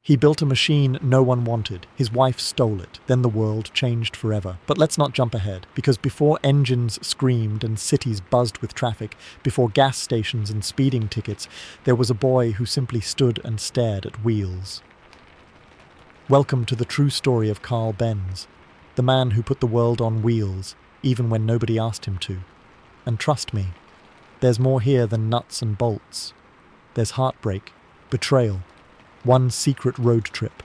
He built a machine no one wanted. His wife stole it. Then the world changed forever. But let's not jump ahead, because before engines screamed and cities buzzed with traffic, before gas stations and speeding tickets, there was a boy who simply stood and stared at wheels. Welcome to the true story of Karl Benz, the man who put the world on wheels, even when nobody asked him to. And trust me, there's more here than nuts and bolts. There's heartbreak, betrayal, one secret road trip,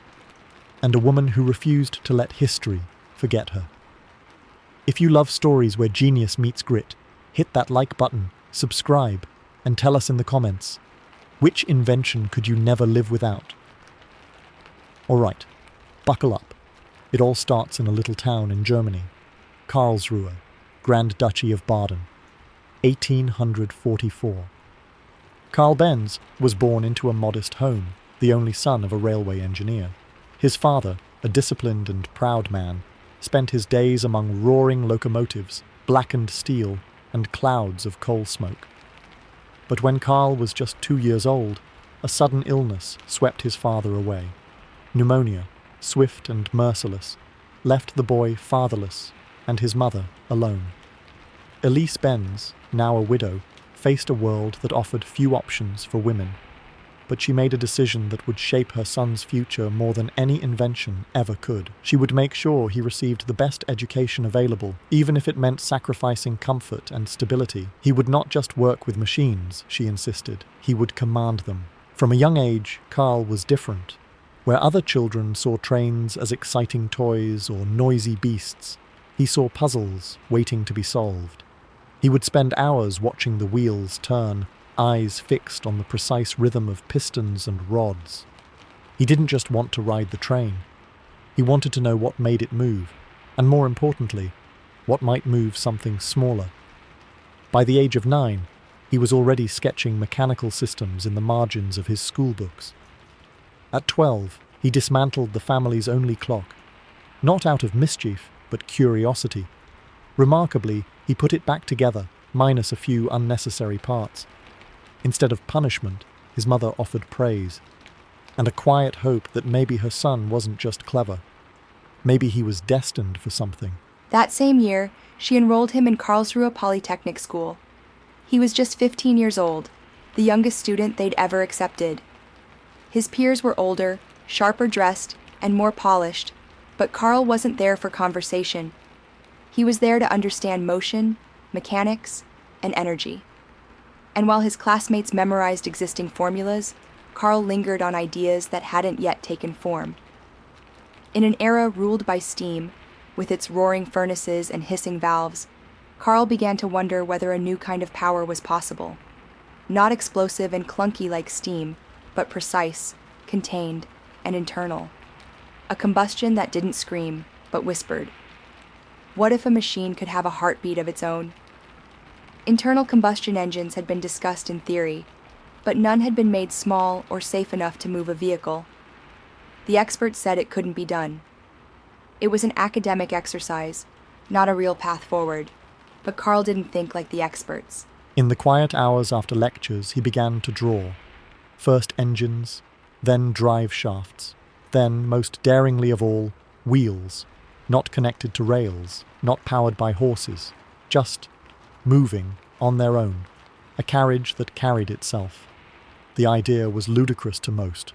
and a woman who refused to let history forget her. If you love stories where genius meets grit, hit that like button, subscribe, and tell us in the comments, which invention could you never live without? Alright, buckle up. It all starts in a little town in Germany, Karlsruhe, Grand Duchy of Baden, 1844. Karl Benz was born into a modest home, the only son of a railway engineer. His father, a disciplined and proud man, spent his days among roaring locomotives, blackened steel, and clouds of coal smoke. But when Karl was just 2 years old, a sudden illness swept his father away. Pneumonia, swift and merciless, left the boy fatherless and his mother alone. Elise Benz, now a widow, faced a world that offered few options for women. But she made a decision that would shape her son's future more than any invention ever could. She would make sure he received the best education available, even if it meant sacrificing comfort and stability. He would not just work with machines, she insisted. He would command them. From a young age, Karl was different. Where other children saw trains as exciting toys or noisy beasts, he saw puzzles waiting to be solved. He would spend hours watching the wheels turn, eyes fixed on the precise rhythm of pistons and rods. He didn't just want to ride the train. He wanted to know what made it move, and more importantly, what might move something smaller. By the age of 9, he was already sketching mechanical systems in the margins of his school books. At 12, he dismantled the family's only clock, not out of mischief, but curiosity. Remarkably, he put it back together, minus a few unnecessary parts. Instead of punishment, his mother offered praise, and a quiet hope that maybe her son wasn't just clever. Maybe he was destined for something. That same year, she enrolled him in Karlsruhe Polytechnic School. He was just 15 years old, the youngest student they'd ever accepted. His peers were older, sharper dressed, and more polished, but Karl wasn't there for conversation. He was there to understand motion, mechanics, and energy. And while his classmates memorized existing formulas, Karl lingered on ideas that hadn't yet taken form. In an era ruled by steam, with its roaring furnaces and hissing valves, Karl began to wonder whether a new kind of power was possible. Not explosive and clunky like steam, but precise, contained, and internal. A combustion that didn't scream, but whispered. What if a machine could have a heartbeat of its own? Internal combustion engines had been discussed in theory, but none had been made small or safe enough to move a vehicle. The experts said it couldn't be done. It was an academic exercise, not a real path forward, but Karl didn't think like the experts. In the quiet hours after lectures, he began to draw. First engines, then drive shafts, then, most daringly of all, wheels, not connected to rails, not powered by horses, just moving on their own, a carriage that carried itself. The idea was ludicrous to most,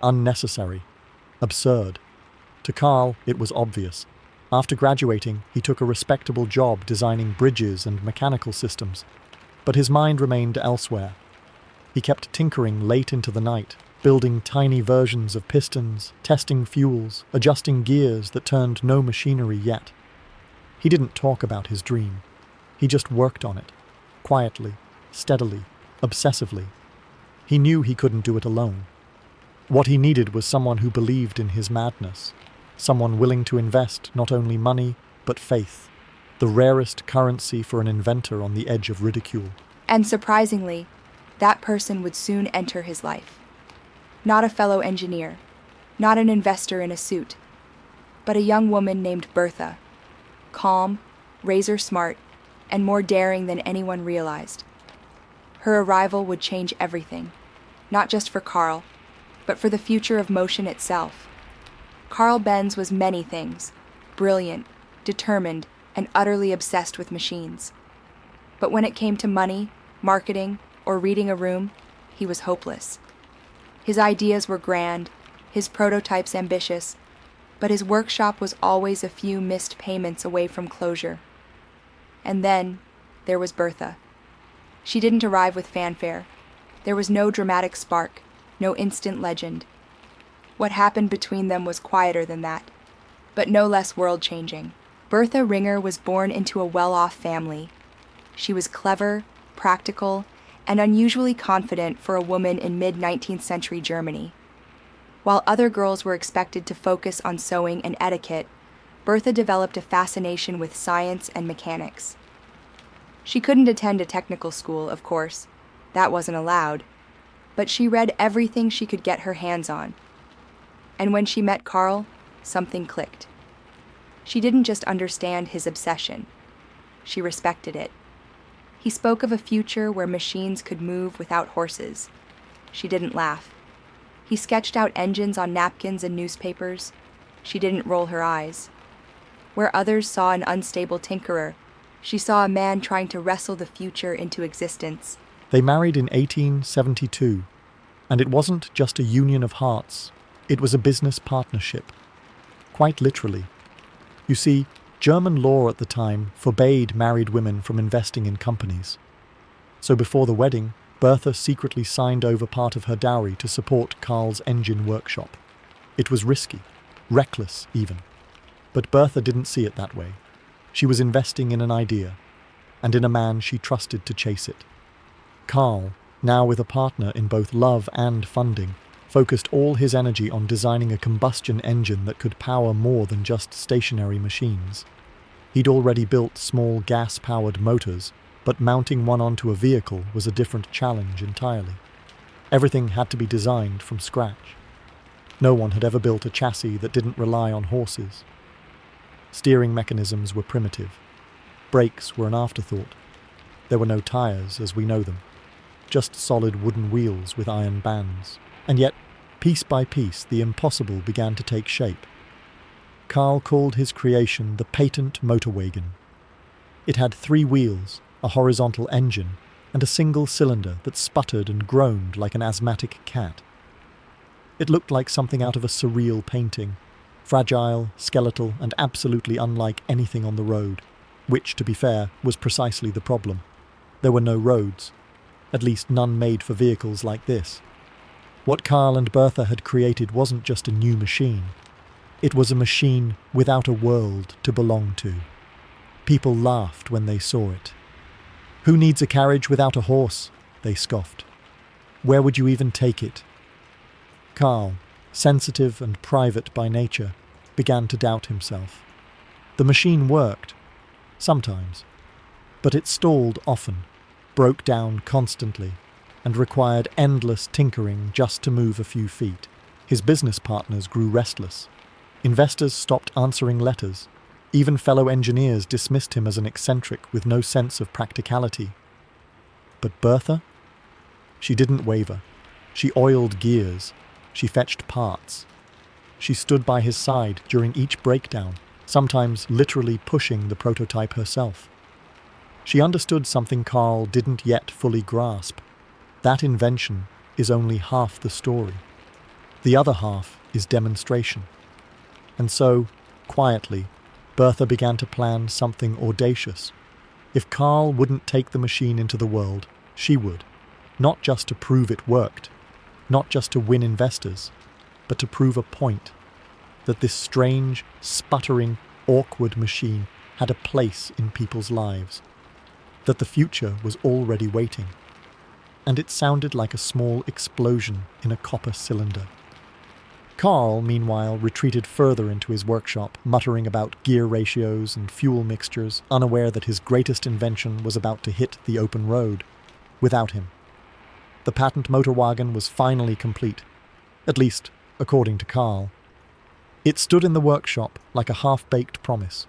unnecessary, absurd. To Karl, it was obvious. After graduating, he took a respectable job designing bridges and mechanical systems, but his mind remained elsewhere. He kept tinkering late into the night, building tiny versions of pistons, testing fuels, adjusting gears that turned no machinery yet. He didn't talk about his dream. He just worked on it, quietly, steadily, obsessively. He knew he couldn't do it alone. What he needed was someone who believed in his madness, someone willing to invest not only money, but faith, the rarest currency for an inventor on the edge of ridicule. And surprisingly, that person would soon enter his life. Not a fellow engineer, not an investor in a suit, but a young woman named Bertha, calm, razor smart, and more daring than anyone realized. Her arrival would change everything, not just for Karl, but for the future of motion itself. Karl Benz was many things: brilliant, determined, and utterly obsessed with machines. But when it came to money, marketing, or reading a room, he was hopeless. His ideas were grand, his prototypes ambitious, but his workshop was always a few missed payments away from closure. And then there was Bertha. She didn't arrive with fanfare. There was no dramatic spark, no instant legend. What happened between them was quieter than that, but no less world-changing. Bertha Ringer was born into a well-off family. She was clever, practical, and unusually confident for a woman in mid-19th century Germany. While other girls were expected to focus on sewing and etiquette, Bertha developed a fascination with science and mechanics. She couldn't attend a technical school, of course. That wasn't allowed. But she read everything she could get her hands on. And when she met Karl, something clicked. She didn't just understand his obsession. She respected it. He spoke of a future where machines could move without horses. She didn't laugh. He sketched out engines on napkins and newspapers. She didn't roll her eyes. Where others saw an unstable tinkerer, she saw a man trying to wrestle the future into existence. They married in 1872, and it wasn't just a union of hearts, it was a business partnership. Quite literally. You see, German law at the time forbade married women from investing in companies. So before the wedding, Bertha secretly signed over part of her dowry to support Karl's engine workshop. It was risky, reckless even. But Bertha didn't see it that way. She was investing in an idea, and in a man she trusted to chase it. Karl, now with a partner in both love and funding, focused all his energy on designing a combustion engine that could power more than just stationary machines. He'd already built small gas-powered motors, but mounting one onto a vehicle was a different challenge entirely. Everything had to be designed from scratch. No one had ever built a chassis that didn't rely on horses. Steering mechanisms were primitive. Brakes were an afterthought. There were no tires as we know them, just solid wooden wheels with iron bands. And yet, piece by piece, the impossible began to take shape. Karl called his creation the patent motorwagen. It had 3 wheels, a horizontal engine, and a single cylinder that sputtered and groaned like an asthmatic cat. It looked like something out of a surreal painting, fragile, skeletal, and absolutely unlike anything on the road, which, to be fair, was precisely the problem. There were no roads, at least none made for vehicles like this. What Karl and Bertha had created wasn't just a new machine. It was a machine without a world to belong to. People laughed when they saw it. "Who needs a carriage without a horse?" they scoffed. "Where would you even take it?" Karl, sensitive and private by nature, began to doubt himself. The machine worked, sometimes, but it stalled often, broke down constantly, and required endless tinkering just to move a few feet. His business partners grew restless. Investors stopped answering letters. Even fellow engineers dismissed him as an eccentric with no sense of practicality. But Bertha? She didn't waver. She oiled gears. She fetched parts. She stood by his side during each breakdown, sometimes literally pushing the prototype herself. She understood something Karl didn't yet fully grasp. That invention is only half the story. The other half is demonstration. And so, quietly, Bertha began to plan something audacious. If Karl wouldn't take the machine into the world, she would. Not just to prove it worked, not just to win investors, but to prove a point. That this strange, sputtering, awkward machine had a place in people's lives. That the future was already waiting. And it sounded like a small explosion in a copper cylinder. Karl, meanwhile, retreated further into his workshop, muttering about gear ratios and fuel mixtures, unaware that his greatest invention was about to hit the open road. Without him. The patent motorwagen was finally complete, at least according to Karl. It stood in the workshop like a half-baked promise.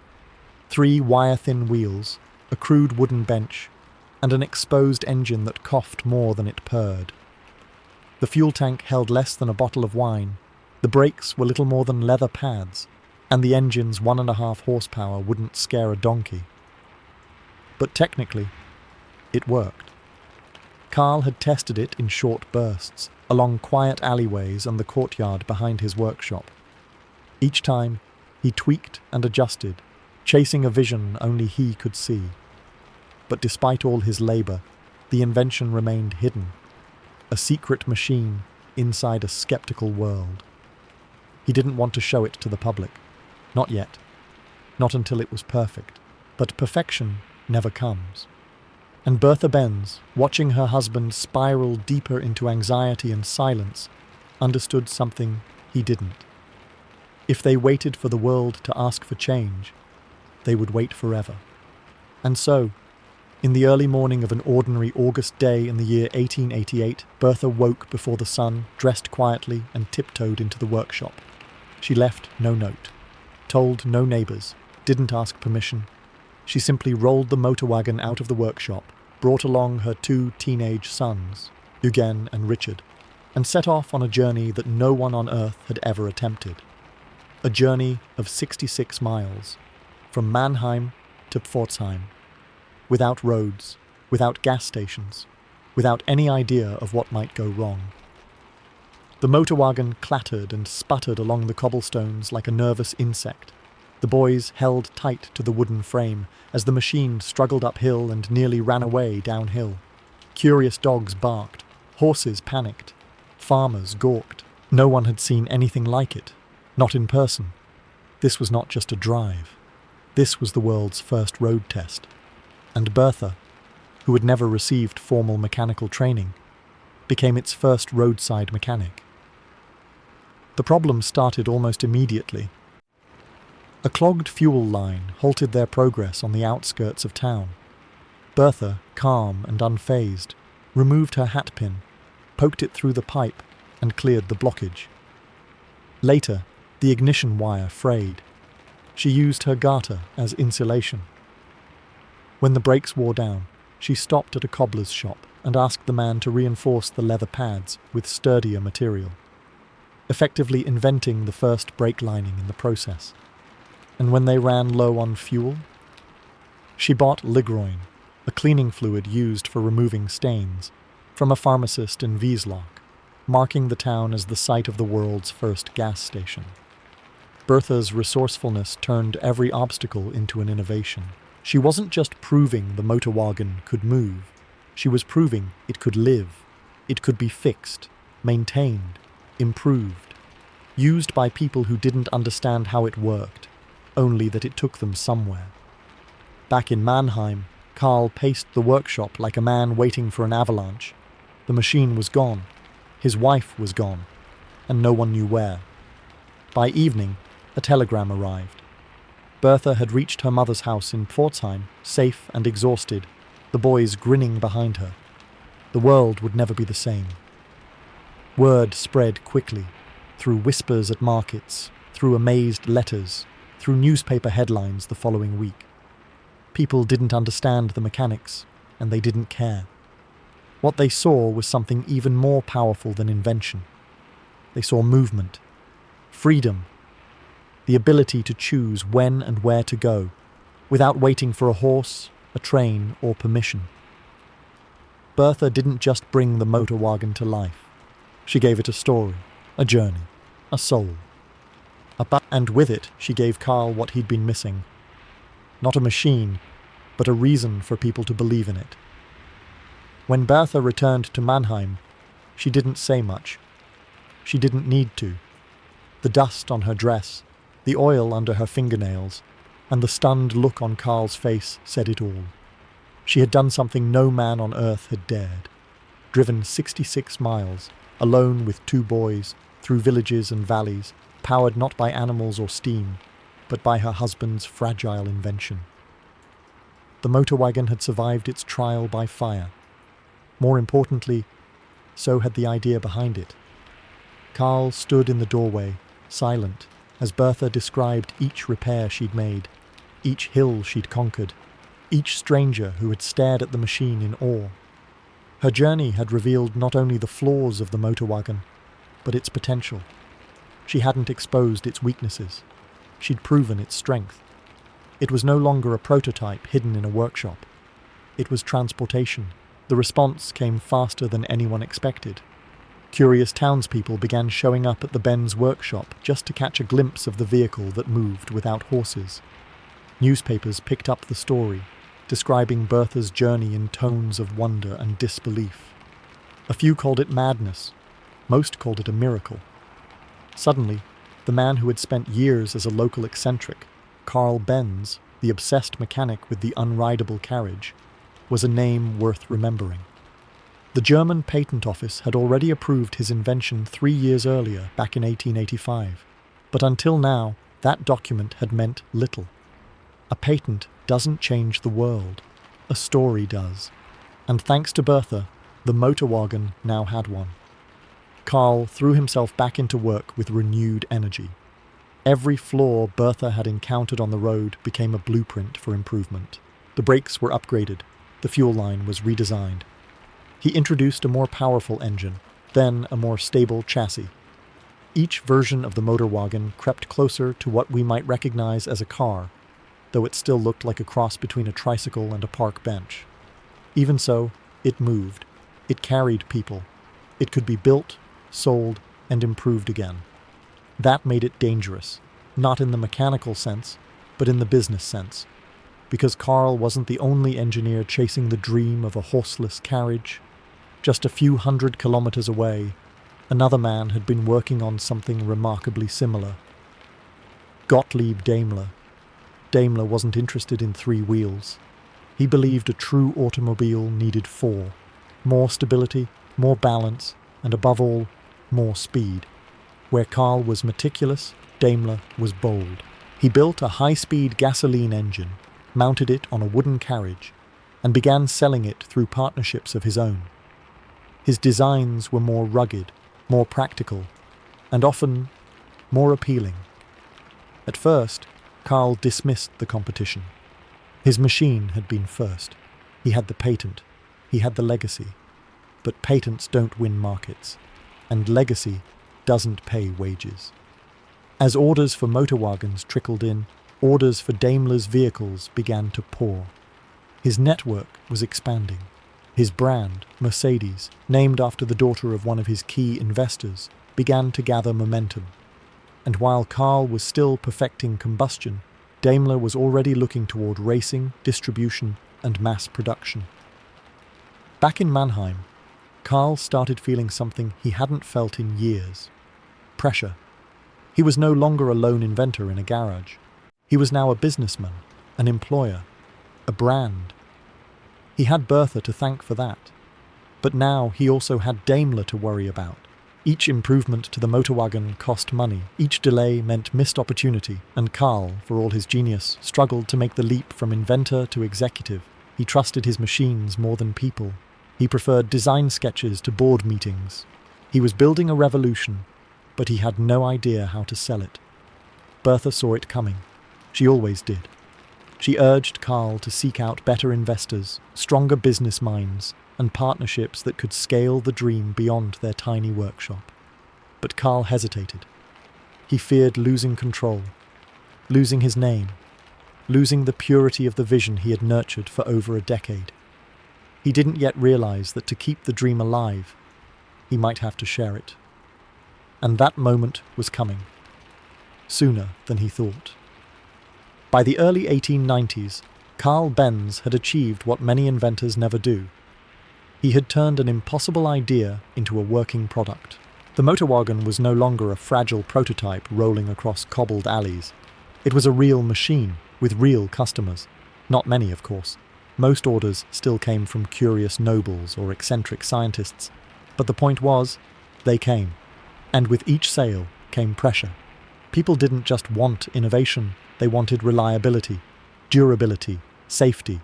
3 wire-thin wheels, a crude wooden bench, and an exposed engine that coughed more than it purred. The fuel tank held less than a bottle of wine, the brakes were little more than leather pads, and the engine's 1.5 horsepower wouldn't scare a donkey. But technically, it worked. Karl had tested it in short bursts, along quiet alleyways and the courtyard behind his workshop. Each time, he tweaked and adjusted, chasing a vision only he could see. But despite all his labor, the invention remained hidden, a secret machine inside a skeptical world. He didn't want to show it to the public. Not yet. Not until it was perfect. But perfection never comes. And Bertha Benz, watching her husband spiral deeper into anxiety and silence, understood something he didn't. If they waited for the world to ask for change, they would wait forever. And so, in the early morning of an ordinary August day in the year 1888, Bertha woke before the sun, dressed quietly, and tiptoed into the workshop. She left no note, told no neighbors, didn't ask permission. She simply rolled the motor wagon out of the workshop, brought along her 2 teenage sons, Eugen and Richard, and set off on a journey that no one on Earth had ever attempted. A journey of 66 miles, from Mannheim to Pforzheim, without roads, without gas stations, without any idea of what might go wrong. The motor wagon clattered and sputtered along the cobblestones like a nervous insect. The boys held tight to the wooden frame as the machine struggled uphill and nearly ran away downhill. Curious dogs barked, horses panicked, farmers gawked. No one had seen anything like it, not in person. This was not just a drive. This was the world's first road test. And Bertha, who had never received formal mechanical training, became its first roadside mechanic. The problem started almost immediately. A clogged fuel line halted their progress on the outskirts of town. Bertha, calm and unfazed, removed her hatpin, poked it through the pipe, and cleared the blockage. Later, the ignition wire frayed. She used her garter as insulation. When the brakes wore down, she stopped at a cobbler's shop and asked the man to reinforce the leather pads with sturdier material, effectively inventing the first brake lining in the process. And when they ran low on fuel, she bought Ligroin, a cleaning fluid used for removing stains, from a pharmacist in Wiesloch, marking the town as the site of the world's first gas station. Bertha's resourcefulness turned every obstacle into an innovation. She wasn't just proving the motor wagon could move, she was proving it could live, it could be fixed, maintained, improved, used by people who didn't understand how it worked, only that it took them somewhere. Back in Mannheim, Karl paced the workshop like a man waiting for an avalanche. The machine was gone, his wife was gone, and no one knew where. By evening, a telegram arrived. Bertha had reached her mother's house in Pforzheim, safe and exhausted, the boys grinning behind her. The world would never be the same. Word spread quickly, through whispers at markets, through amazed letters, through newspaper headlines the following week. People didn't understand the mechanics, and they didn't care. What they saw was something even more powerful than invention. They saw movement, freedom, the ability to choose when and where to go, without waiting for a horse, a train, or permission. Bertha didn't just bring the motor wagon to life. She gave it a story, a journey, a soul. And with it, she gave Karl what he'd been missing. Not a machine, but a reason for people to believe in it. When Bertha returned to Mannheim, she didn't say much. She didn't need to. The dust on her dress, the oil under her fingernails, and the stunned look on Karl's face said it all. She had done something no man on earth had dared. Driven 66 miles, alone with 2 boys, through villages and valleys, powered not by animals or steam, but by her husband's fragile invention. The motor wagon had survived its trial by fire. More importantly, so had the idea behind it. Karl stood in the doorway, silent, as Bertha described each repair she'd made, each hill she'd conquered, each stranger who had stared at the machine in awe. Her journey had revealed not only the flaws of the motor wagon, but its potential. She hadn't exposed its weaknesses. She'd proven its strength. It was no longer a prototype hidden in a workshop. It was transportation. The response came faster than anyone expected. Curious townspeople began showing up at the Benz workshop just to catch a glimpse of the vehicle that moved without horses. Newspapers picked up the story, describing Bertha's journey in tones of wonder and disbelief. A few called it madness. Most called it a miracle. Suddenly, the man who had spent years as a local eccentric, Karl Benz, the obsessed mechanic with the unrideable carriage, was a name worth remembering. The German Patent Office had already approved his invention 3 years earlier, back in 1885, but until now, that document had meant little. A patent doesn't change the world. A story does. And thanks to Bertha, the motor wagon now had one. Karl threw himself back into work with renewed energy. Every flaw Bertha had encountered on the road became a blueprint for improvement. The brakes were upgraded. The fuel line was redesigned. He introduced a more powerful engine, then a more stable chassis. Each version of the motor wagon crept closer to what we might recognize as a car, though it still looked like a cross between a tricycle and a park bench. Even so, it moved. It carried people. It could be built, sold, and improved again. That made it dangerous, not in the mechanical sense, but in the business sense, because Karl wasn't the only engineer chasing the dream of a horseless carriage. Just a few 100 kilometers away, another man had been working on something remarkably similar. Gottlieb Daimler. Daimler wasn't interested in 3 wheels. He believed a true automobile needed 4. More stability, more balance, and above all, more speed. Where Karl was meticulous, Daimler was bold. He built a high-speed gasoline engine, mounted it on a wooden carriage, and began selling it through partnerships of his own. His designs were more rugged, more practical, and often more appealing. At first, Karl dismissed the competition. His machine had been first. He had the patent. He had the legacy. But patents don't win markets, and legacy doesn't pay wages. As orders for motor wagons trickled in, orders for Daimler's vehicles began to pour. His network was expanding. His brand, Mercedes, named after the daughter of one of his key investors, began to gather momentum. And while Karl was still perfecting combustion, Daimler was already looking toward racing, distribution, and mass production. Back in Mannheim, Karl started feeling something he hadn't felt in years. Pressure. He was no longer a lone inventor in a garage. He was now a businessman, an employer, a brand. He had Bertha to thank for that. But now he also had Daimler to worry about. Each improvement to the motor wagon cost money. Each delay meant missed opportunity, and Karl, for all his genius, struggled to make the leap from inventor to executive. He trusted his machines more than people. He preferred design sketches to board meetings. He was building a revolution, but he had no idea how to sell it. Bertha saw it coming. She always did. She urged Karl to seek out better investors, stronger business minds, and partnerships that could scale the dream beyond their tiny workshop. But Karl hesitated. He feared losing control, losing his name, losing the purity of the vision he had nurtured for over a decade. He didn't yet realize that to keep the dream alive, he might have to share it. And that moment was coming, sooner than he thought. By the early 1890s, Karl Benz had achieved what many inventors never do. He had turned an impossible idea into a working product. The motor wagon was no longer a fragile prototype rolling across cobbled alleys. It was a real machine, with real customers. Not many, of course. Most orders still came from curious nobles or eccentric scientists. But the point was, they came. And with each sale came pressure. People didn't just want innovation, they wanted reliability, durability, safety.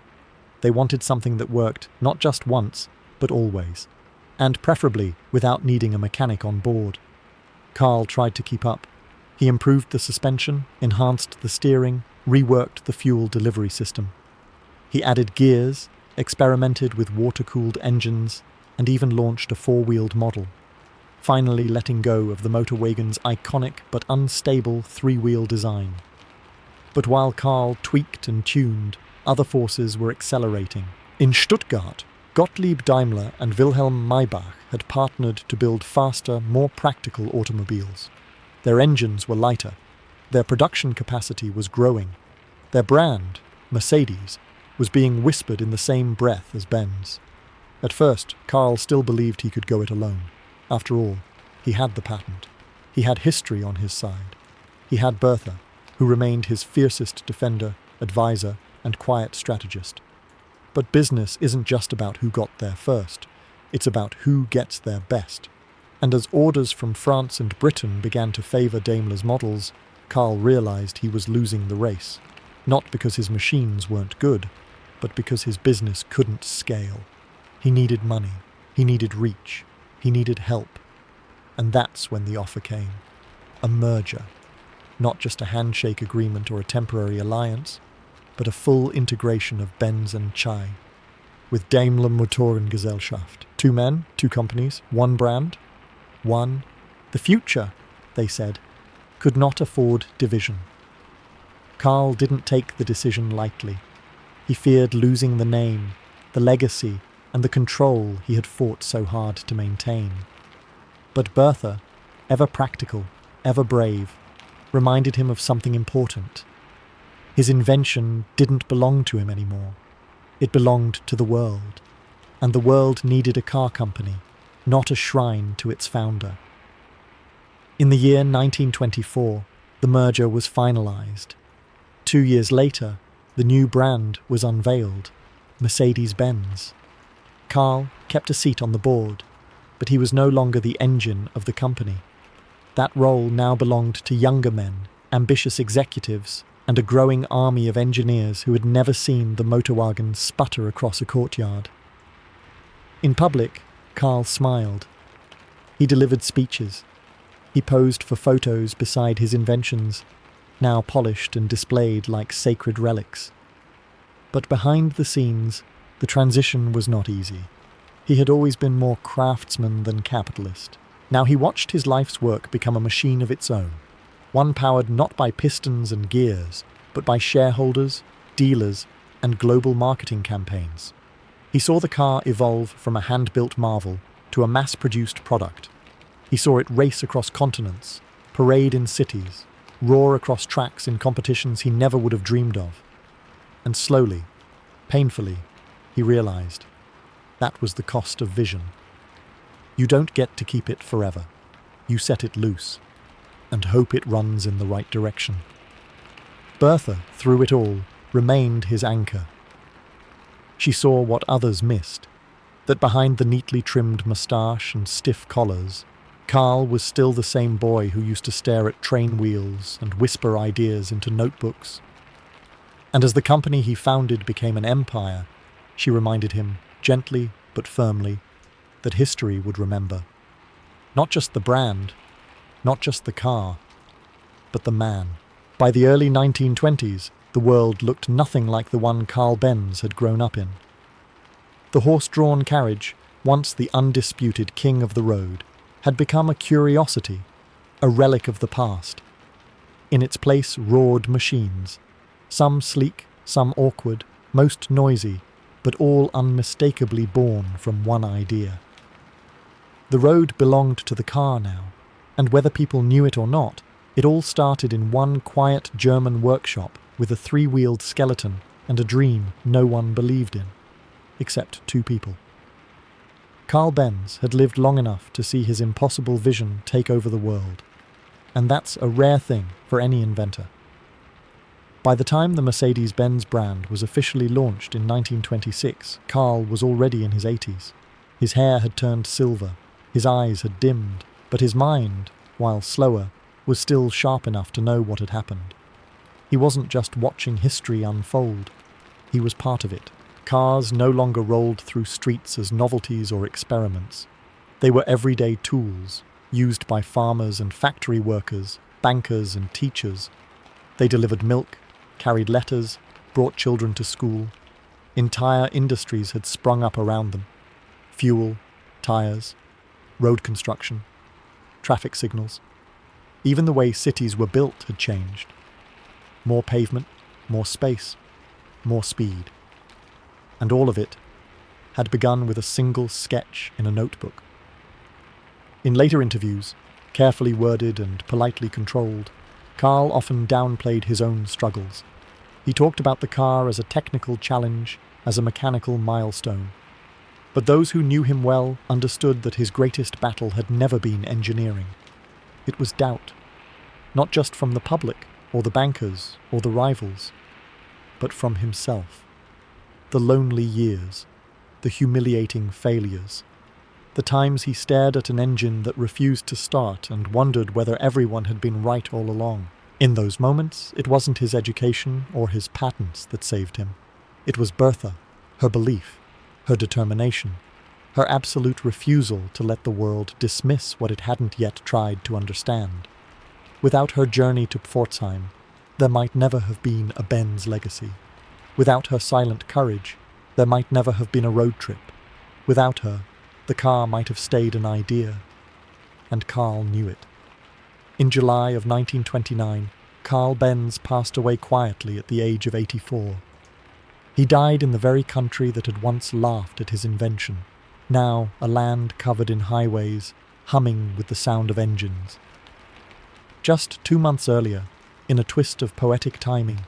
They wanted something that worked not just once, but always. And preferably without needing a mechanic on board. Karl tried to keep up. He improved the suspension, enhanced the steering, reworked the fuel delivery system. He added gears, experimented with water-cooled engines, and even launched a four-wheeled model, finally letting go of the motor wagon's iconic but unstable three-wheel design. But while Karl tweaked and tuned, other forces were accelerating. In Stuttgart, Gottlieb Daimler and Wilhelm Maybach had partnered to build faster, more practical automobiles. Their engines were lighter, their production capacity was growing, their brand, Mercedes, was being whispered in the same breath as Benz. At first, Karl still believed he could go it alone. After all, he had the patent. He had history on his side. He had Bertha, who remained his fiercest defender, advisor, and quiet strategist. But business isn't just about who got there first. It's about who gets there best. And as orders from France and Britain began to favor Daimler's models, Karl realized he was losing the race. Not because his machines weren't good, but because his business couldn't scale. He needed money. He needed reach. He needed help. And that's when the offer came. A merger. Not just a handshake agreement or a temporary alliance, but a full integration of Benz and Chai. With Daimler Motorengesellschaft. 2 men, 2 companies, 1 brand. The future, they said, could not afford division. Karl didn't take the decision lightly. He feared losing the name, the legacy, and the control he had fought so hard to maintain. But Bertha, ever practical, ever brave, reminded him of something important. His invention didn't belong to him anymore. It belonged to the world, and the world needed a car company, not a shrine to its founder. In the year 1924, the merger was finalized. 2 years later, the new brand was unveiled, Mercedes-Benz. Karl kept a seat on the board, but he was no longer the engine of the company. That role now belonged to younger men, ambitious executives, and a growing army of engineers who had never seen the motorwagen sputter across a courtyard. In public, Karl smiled. He delivered speeches. He posed for photos beside his inventions, now polished and displayed like sacred relics. But behind the scenes, the transition was not easy. He had always been more craftsman than capitalist. Now he watched his life's work become a machine of its own, one powered not by pistons and gears, but by shareholders, dealers, and global marketing campaigns. He saw the car evolve from a hand-built marvel to a mass-produced product. He saw it race across continents, parade in cities, roar across tracks in competitions he never would have dreamed of. And slowly, painfully, he realized that was the cost of vision. You don't get to keep it forever. You set it loose and hope it runs in the right direction. Bertha, through it all, remained his anchor. She saw what others missed, that behind the neatly trimmed moustache and stiff collars, Karl was still the same boy who used to stare at train wheels and whisper ideas into notebooks. And as the company he founded became an empire, she reminded him, gently but firmly, that history would remember. Not just the brand, not just the car, but the man. By the early 1920s, the world looked nothing like the one Karl Benz had grown up in. The horse-drawn carriage, once the undisputed king of the road, had become a curiosity, a relic of the past. In its place roared machines, some sleek, some awkward, most noisy, but all unmistakably born from one idea. The road belonged to the car now, and whether people knew it or not, it all started in one quiet German workshop with a 3-wheeled skeleton and a dream no one believed in, except 2 people. Karl Benz had lived long enough to see his impossible vision take over the world, and that's a rare thing for any inventor. By the time the Mercedes-Benz brand was officially launched in 1926, Karl was already in his 80s. His hair had turned silver, his eyes had dimmed, but his mind, while slower, was still sharp enough to know what had happened. He wasn't just watching history unfold, he was part of it. Cars no longer rolled through streets as novelties or experiments. They were everyday tools, used by farmers and factory workers, bankers and teachers. They delivered milk, carried letters, brought children to school. Entire industries had sprung up around them. Fuel, tires, road construction, traffic signals. Even the way cities were built had changed. More pavement, more space, more speed. And all of it had begun with a single sketch in a notebook. In later interviews, carefully worded and politely controlled, Karl often downplayed his own struggles. He talked about the car as a technical challenge, as a mechanical milestone. But those who knew him well understood that his greatest battle had never been engineering. It was doubt, not just from the public, or the bankers, or the rivals, but from himself. The lonely years, the humiliating failures, the times he stared at an engine that refused to start and wondered whether everyone had been right all along. In those moments, it wasn't his education or his patents that saved him. It was Bertha, her belief, her determination, her absolute refusal to let the world dismiss what it hadn't yet tried to understand. Without her journey to Pforzheim, there might never have been a Benz legacy. Without her silent courage, there might never have been a road trip. Without her, the car might have stayed an idea. And Karl knew it. In July of 1929, Karl Benz passed away quietly at the age of 84. He died in the very country that had once laughed at his invention, now a land covered in highways, humming with the sound of engines. Just 2 months earlier, in a twist of poetic timing,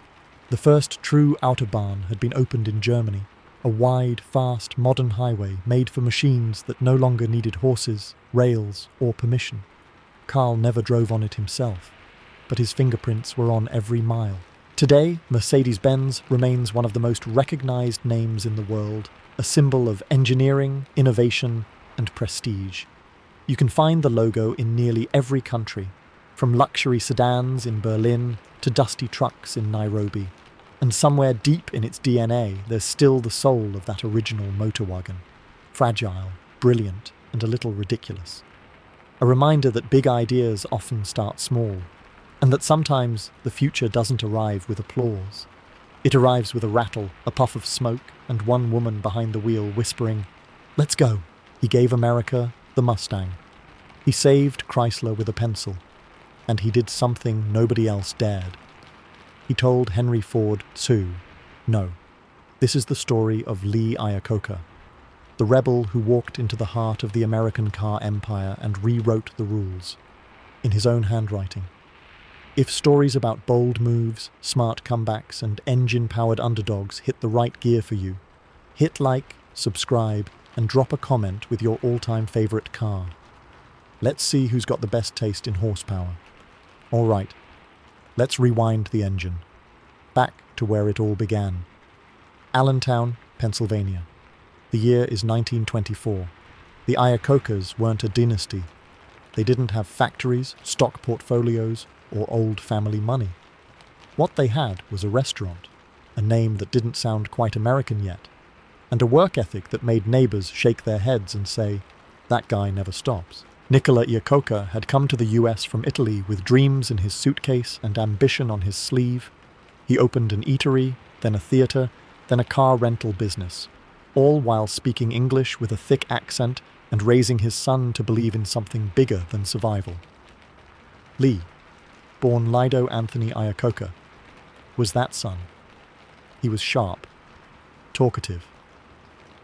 the first true Autobahn had been opened in Germany, a wide, fast, modern highway made for machines that no longer needed horses, rails, or permission. Karl never drove on it himself, but his fingerprints were on every mile. Today, Mercedes-Benz remains one of the most recognized names in the world, a symbol of engineering, innovation, and prestige. You can find the logo in nearly every country, from luxury sedans in Berlin to dusty trucks in Nairobi. And somewhere deep in its DNA, there's still the soul of that original motor wagon. Fragile, brilliant, and a little ridiculous. A reminder that big ideas often start small, and that sometimes the future doesn't arrive with applause. It arrives with a rattle, a puff of smoke, and one woman behind the wheel whispering, "Let's go." He gave America the Mustang. He saved Chrysler with a pencil. And he did something nobody else dared. He told Henry Ford to no. This is the story of Lee Iacocca, the rebel who walked into the heart of the American car empire and rewrote the rules, in his own handwriting. If stories about bold moves, smart comebacks, and engine-powered underdogs hit the right gear for you, hit like, subscribe, and drop a comment with your all-time favorite car. Let's see who's got the best taste in horsepower. All right, let's rewind the engine, back to where it all began. Allentown, Pennsylvania. The year is 1924. The Iacoccas weren't a dynasty. They didn't have factories, stock portfolios, or old family money. What they had was a restaurant, a name that didn't sound quite American yet, and a work ethic that made neighbors shake their heads and say, "That guy never stops." Nicola Iacocca had come to the US from Italy with dreams in his suitcase and ambition on his sleeve. He opened an eatery, then a theater, then a car rental business, all while speaking English with a thick accent and raising his son to believe in something bigger than survival. Lee, born Lido Anthony Iacocca, was that son. He was sharp, talkative,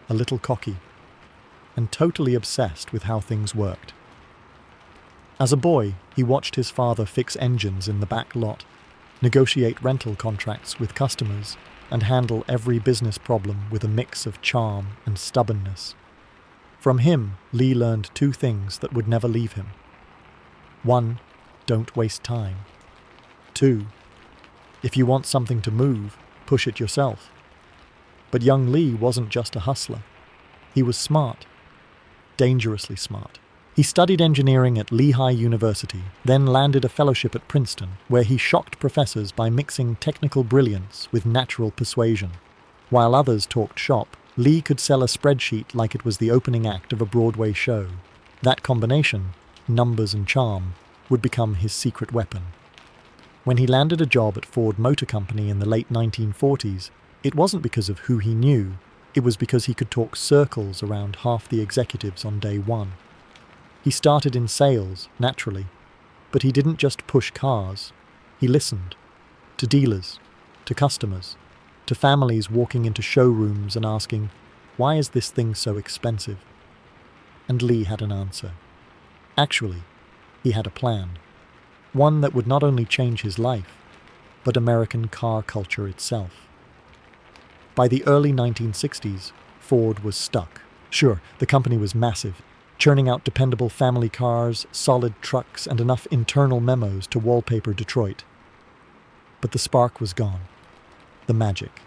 a little cocky, and totally obsessed with how things worked. As a boy, he watched his father fix engines in the back lot, negotiate rental contracts with customers, and handle every business problem with a mix of charm and stubbornness. From him, Lee learned 2 things that would never leave him. 1, don't waste time. 2, if you want something to move, push it yourself. But young Lee wasn't just a hustler. He was smart, dangerously smart. He studied engineering at Lehigh University, then landed a fellowship at Princeton, where he shocked professors by mixing technical brilliance with natural persuasion. While others talked shop, Lee could sell a spreadsheet like it was the opening act of a Broadway show. That combination, numbers and charm, would become his secret weapon. When he landed a job at Ford Motor Company in the late 1940s, it wasn't because of who he knew, It was because he could talk circles around half the executives on day one. He started in sales, naturally, but he didn't just push cars. He listened to dealers, to customers, to families walking into showrooms and asking, "Why is this thing so expensive?" And Lee had an answer. Actually, he had a plan. One that would not only change his life, but American car culture itself. By the early 1960s, Ford was stuck. Sure, the company was massive, churning out dependable family cars, solid trucks, and enough internal memos to wallpaper Detroit. But the spark was gone. The magic.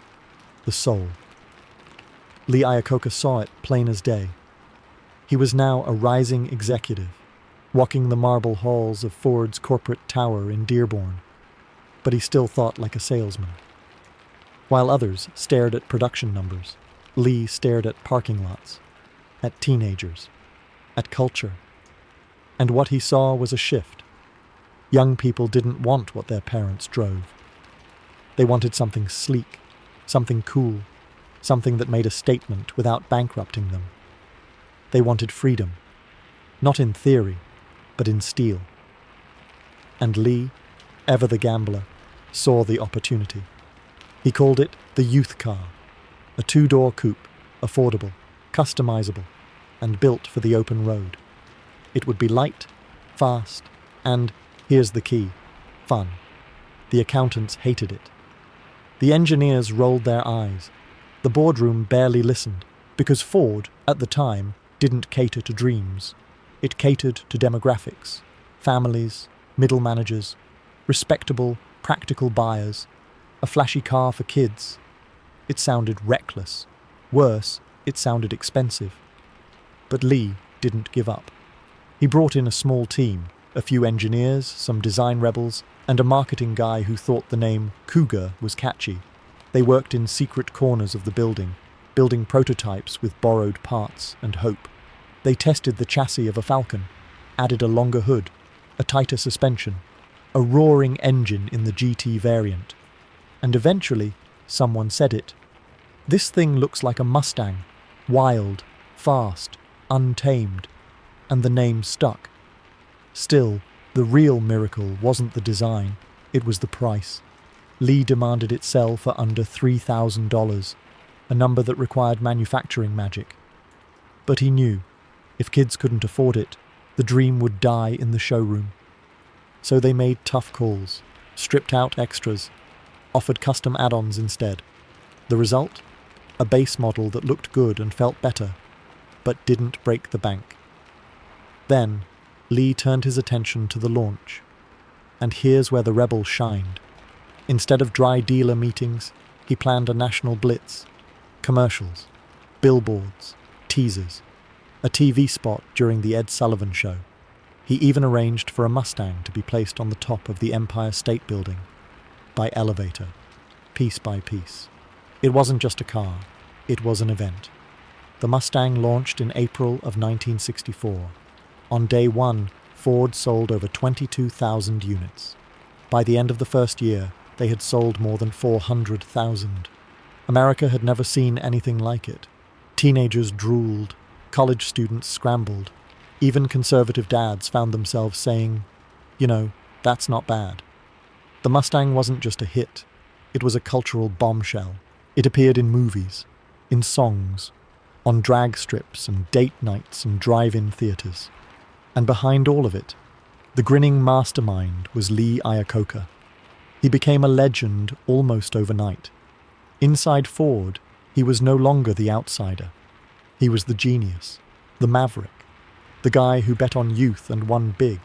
The soul. Lee Iacocca saw it plain as day. He was now a rising executive, walking the marble halls of Ford's corporate tower in Dearborn, but he still thought like a salesman. While others stared at production numbers, Lee stared at parking lots, at teenagers, at culture. And what he saw was a shift. Young people didn't want what their parents drove. They wanted something sleek, something cool, something that made a statement without bankrupting them. They wanted freedom, not in theory, but in steel. And Lee, ever the gambler, saw the opportunity. He called it the youth car, a two-door coupe, affordable, customizable, and built for the open road. It would be light, fast, and, here's the key, fun. The accountants hated it. The engineers rolled their eyes. The boardroom barely listened, because Ford, at the time, didn't cater to dreams. It catered to demographics, families, middle managers, respectable, practical buyers, a flashy car for kids. It sounded reckless. Worse, it sounded expensive. But Lee didn't give up. He brought in a small team, a few engineers, some design rebels, and a marketing guy who thought the name Cougar was catchy. They worked in secret corners of the building, building prototypes with borrowed parts and hope. They tested the chassis of a Falcon, added a longer hood, a tighter suspension, a roaring engine in the GT variant. And eventually, someone said it. This thing looks like a Mustang, wild, fast, untamed, and the name stuck. Still, the real miracle wasn't the design, it was the price. Lee demanded it sell for under $3,000, a number that required manufacturing magic. But he knew, if kids couldn't afford it, the dream would die in the showroom. So they made tough calls, stripped out extras, offered custom add-ons instead. The result? A base model that looked good and felt better, but didn't break the bank. Then, Lee turned his attention to the launch. And here's where the rebel shined. Instead of dry dealer meetings, he planned a national blitz. Commercials, billboards, teasers, a TV spot during the Ed Sullivan Show. He even arranged for a Mustang to be placed on the top of the Empire State Building, by elevator, piece by piece. It wasn't just a car, it was an event. The Mustang launched in April of 1964. On day one, Ford sold over 22,000 units. By the end of the first year, they had sold more than 400,000. America had never seen anything like it. Teenagers drooled, college students scrambled. Even conservative dads found themselves saying, that's not bad. The Mustang wasn't just a hit, it was a cultural bombshell. It appeared in movies, in songs, on drag strips and date nights and drive-in theaters. And behind all of it, the grinning mastermind was Lee Iacocca. He became a legend almost overnight. Inside Ford, he was no longer the outsider. He was the genius, the maverick, the guy who bet on youth and won big,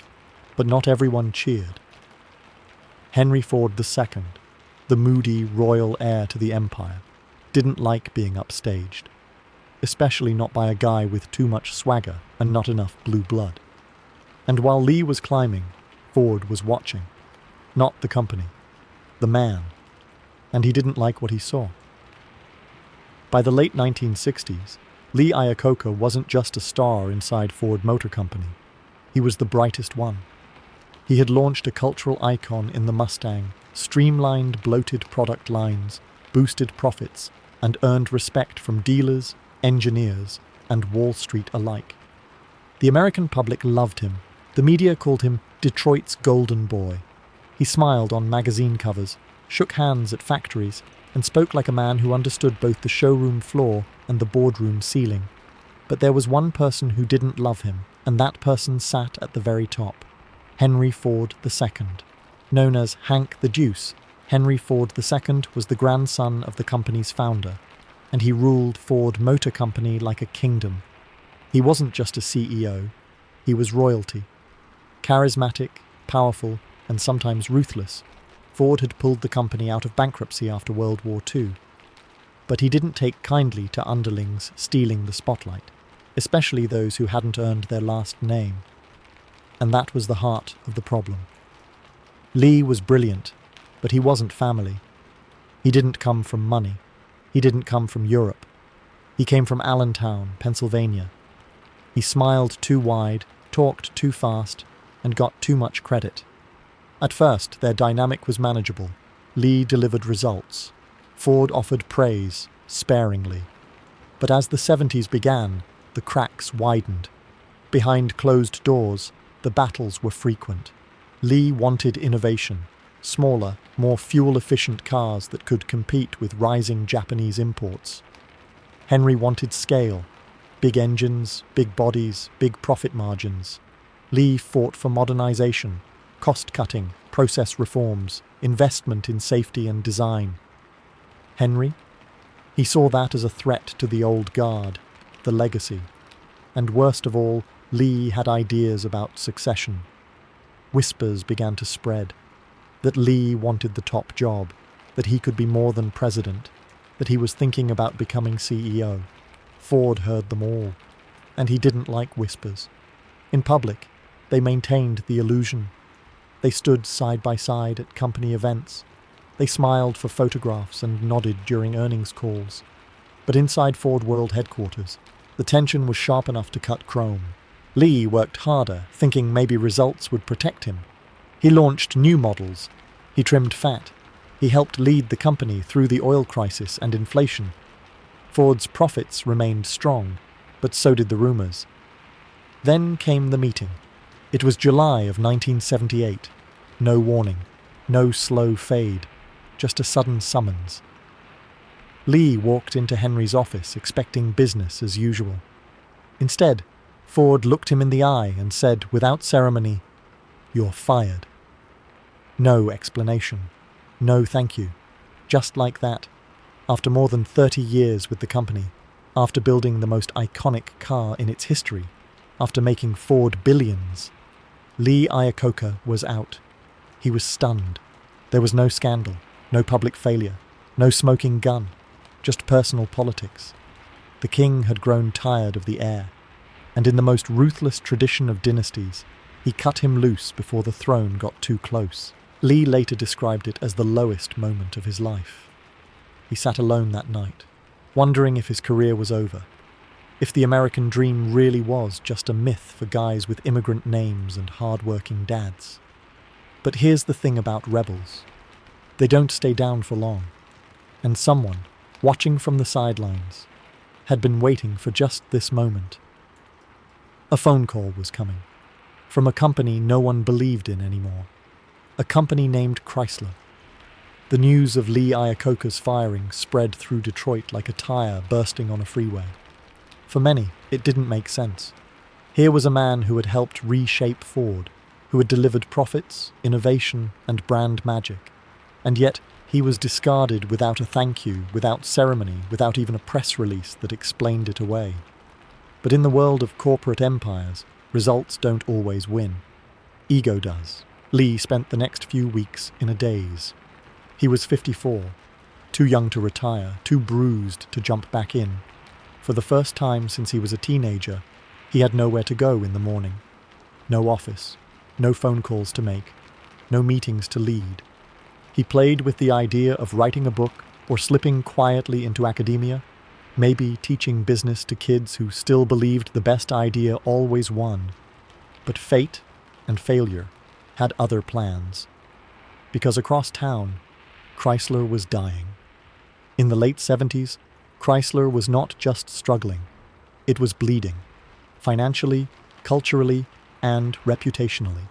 but not everyone cheered. Henry Ford II, the moody royal heir to the empire, didn't like being upstaged, especially not by a guy with too much swagger and not enough blue blood. And while Lee was climbing, Ford was watching. Not the company, the man. And he didn't like what he saw. By the late 1960s, Lee Iacocca wasn't just a star inside Ford Motor Company. He was the brightest one. He had launched a cultural icon in the Mustang, streamlined, bloated product lines, boosted profits, and earned respect from dealers, engineers, and Wall Street alike. The American public loved him. The media called him Detroit's golden boy. He smiled on magazine covers, shook hands at factories, and spoke like a man who understood both the showroom floor and the boardroom ceiling. But there was one person who didn't love him, and that person sat at the very top. Henry Ford II. Known as Hank the Deuce, Henry Ford II was the grandson of the company's founder, and he ruled Ford Motor Company like a kingdom. He wasn't just a CEO, he was royalty. Charismatic, powerful, and sometimes ruthless, Ford had pulled the company out of bankruptcy after World War II. But he didn't take kindly to underlings stealing the spotlight, especially those who hadn't earned their last name. And that was the heart of the problem. Lee was brilliant, but he wasn't family. He didn't come from money. He didn't come from Europe. He came from Allentown, Pennsylvania. He smiled too wide, talked too fast, and got too much credit. At first, their dynamic was manageable. Lee delivered results. Ford offered praise, sparingly. But as the 70s began, the cracks widened. Behind closed doors, the battles were frequent. Lee wanted innovation, smaller, more fuel-efficient cars that could compete with rising Japanese imports. Henry wanted scale, big engines, big bodies, big profit margins. Lee fought for modernization, cost-cutting, process reforms, investment in safety and design. Henry? He saw that as a threat to the old guard, the legacy. And worst of all, Lee had ideas about succession. Whispers began to spread that Lee wanted the top job, that he could be more than president, that he was thinking about becoming CEO. Ford heard them all, and he didn't like whispers. In public, they maintained the illusion. They stood side by side at company events. They smiled for photographs and nodded during earnings calls. But inside Ford World headquarters, the tension was sharp enough to cut chrome. Lee worked harder, thinking maybe results would protect him. He launched new models. He trimmed fat. He helped lead the company through the oil crisis and inflation. Ford's profits remained strong, but so did the rumors. Then came the meeting. It was July of 1978. No warning, no slow fade, just a sudden summons. Lee walked into Henry's office expecting business as usual. Instead, Ford looked him in the eye and said without ceremony, "You're fired." No explanation. No thank you. Just like that. After more than 30 years with the company, after building the most iconic car in its history, after making Ford billions, Lee Iacocca was out. He was stunned. There was no scandal, no public failure, no smoking gun, just personal politics. The king had grown tired of the heir, and in the most ruthless tradition of dynasties, he cut him loose before the throne got too close. Lee later described it as the lowest moment of his life. He sat alone that night, wondering if his career was over, if the American dream really was just a myth for guys with immigrant names and hard-working dads. But here's the thing about rebels. They don't stay down for long. And someone, watching from the sidelines, had been waiting for just this moment. A phone call was coming, from a company no one believed in anymore. A company named Chrysler. The news of Lee Iacocca's firing spread through Detroit like a tire bursting on a freeway. For many, it didn't make sense. Here was a man who had helped reshape Ford, who had delivered profits, innovation, and brand magic. And yet, he was discarded without a thank you, without ceremony, without even a press release that explained it away. But in the world of corporate empires, results don't always win. Ego does. Lee spent the next few weeks in a daze. He was 54, too young to retire, too bruised to jump back in. For the first time since he was a teenager, he had nowhere to go in the morning. No office, no phone calls to make, no meetings to lead. He played with the idea of writing a book or slipping quietly into academia, maybe teaching business to kids who still believed the best idea always won. But fate and failure had other plans. Because across town, Chrysler was dying. In the late 70s, Chrysler was not just struggling, it was bleeding, financially, culturally, and reputationally.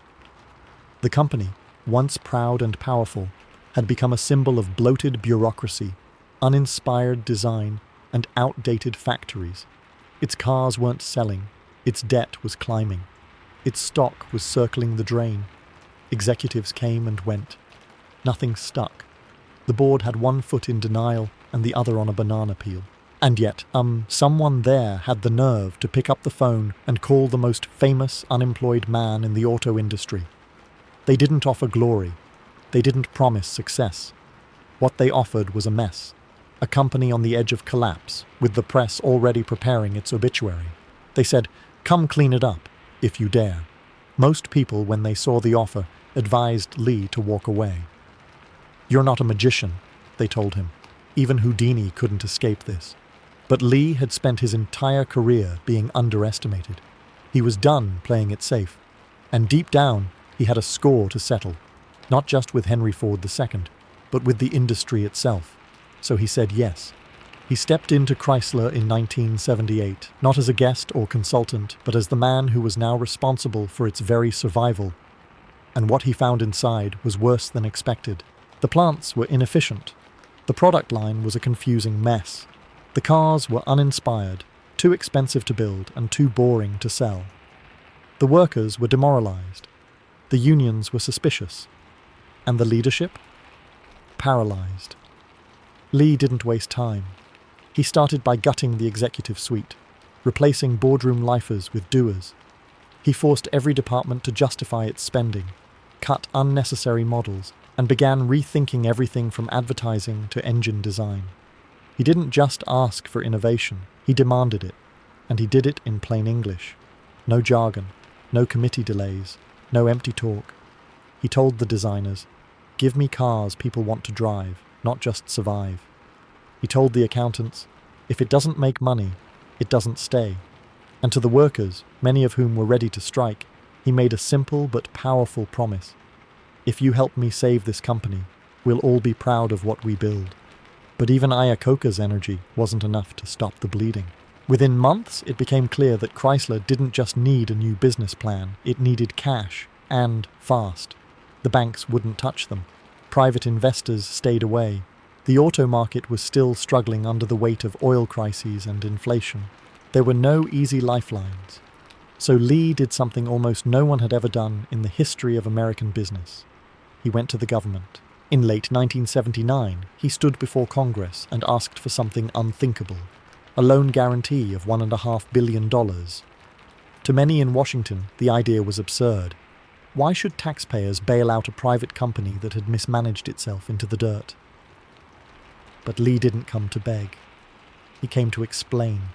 The company, once proud and powerful, had become a symbol of bloated bureaucracy, uninspired design, and outdated factories. Its cars weren't selling, its debt was climbing, its stock was circling the drain. Executives came and went. Nothing stuck. The board had one foot in denial and the other on a banana peel. And yet, someone there had the nerve to pick up the phone and call the most famous unemployed man in the auto industry. They didn't offer glory. They didn't promise success. What they offered was a mess. A company on the edge of collapse, with the press already preparing its obituary. They said, "Come clean it up, if you dare." Most people, when they saw the offer, advised Lee to walk away. "You're not a magician," they told him. Even Houdini couldn't escape this. But Lee had spent his entire career being underestimated. He was done playing it safe. And deep down, he had a score to settle. Not just with Henry Ford II, but with the industry itself. So he said yes. He stepped into Chrysler in 1978, not as a guest or consultant, but as the man who was now responsible for its very survival. And what he found inside was worse than expected. The plants were inefficient. The product line was a confusing mess. The cars were uninspired, too expensive to build and too boring to sell. The workers were demoralized. The unions were suspicious. And the leadership? Paralyzed. Lee didn't waste time. He started by gutting the executive suite, replacing boardroom lifers with doers. He forced every department to justify its spending, cut unnecessary models, and began rethinking everything from advertising to engine design. He didn't just ask for innovation, he demanded it, and he did it in plain English. No jargon, no committee delays, no empty talk. He told the designers, "Give me cars people want to drive, not just survive." He told the accountants, "If it doesn't make money, it doesn't stay." And to the workers, many of whom were ready to strike, he made a simple but powerful promise. "If you help me save this company, we'll all be proud of what we build." But even Iacocca's energy wasn't enough to stop the bleeding. Within months, it became clear that Chrysler didn't just need a new business plan, it needed cash, and fast. The banks wouldn't touch them. Private investors stayed away. The auto market was still struggling under the weight of oil crises and inflation. There were no easy lifelines. So Lee did something almost no one had ever done in the history of American business. He went to the government. In late 1979, he stood before Congress and asked for something unthinkable, a loan guarantee of $1.5 billion. To many in Washington, the idea was absurd. Why should taxpayers bail out a private company that had mismanaged itself into the dirt? But Lee didn't come to beg. He came to explain.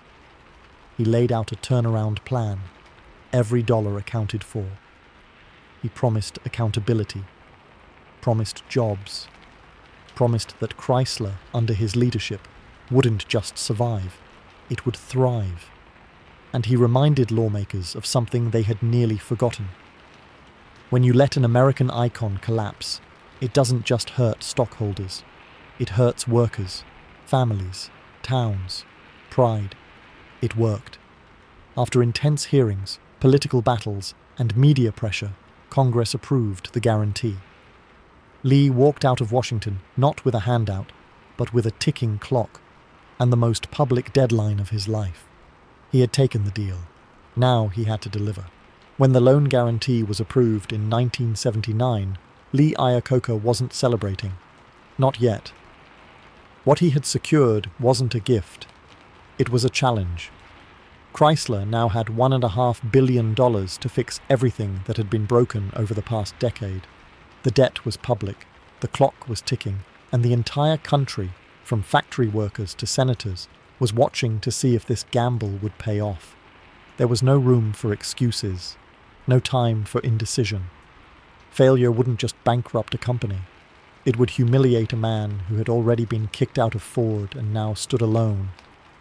He laid out a turnaround plan, every dollar accounted for. He promised accountability, promised jobs, promised that Chrysler, under his leadership, wouldn't just survive, it would thrive. And he reminded lawmakers of something they had nearly forgotten. When you let an American icon collapse, it doesn't just hurt stockholders. It hurts workers, families, towns, pride. It worked. After intense hearings, political battles, and media pressure, Congress approved the guarantee. Lee walked out of Washington not with a handout, but with a ticking clock, and the most public deadline of his life. He had taken the deal. Now he had to deliver. When the loan guarantee was approved in 1979, Lee Iacocca wasn't celebrating. Not yet. What he had secured wasn't a gift. It was a challenge. Chrysler now had $1.5 billion to fix everything that had been broken over the past decade. The debt was public, the clock was ticking, and the entire country, from factory workers to senators, was watching to see if this gamble would pay off. There was no room for excuses, no time for indecision. Failure wouldn't just bankrupt a company. It would humiliate a man who had already been kicked out of Ford and now stood alone,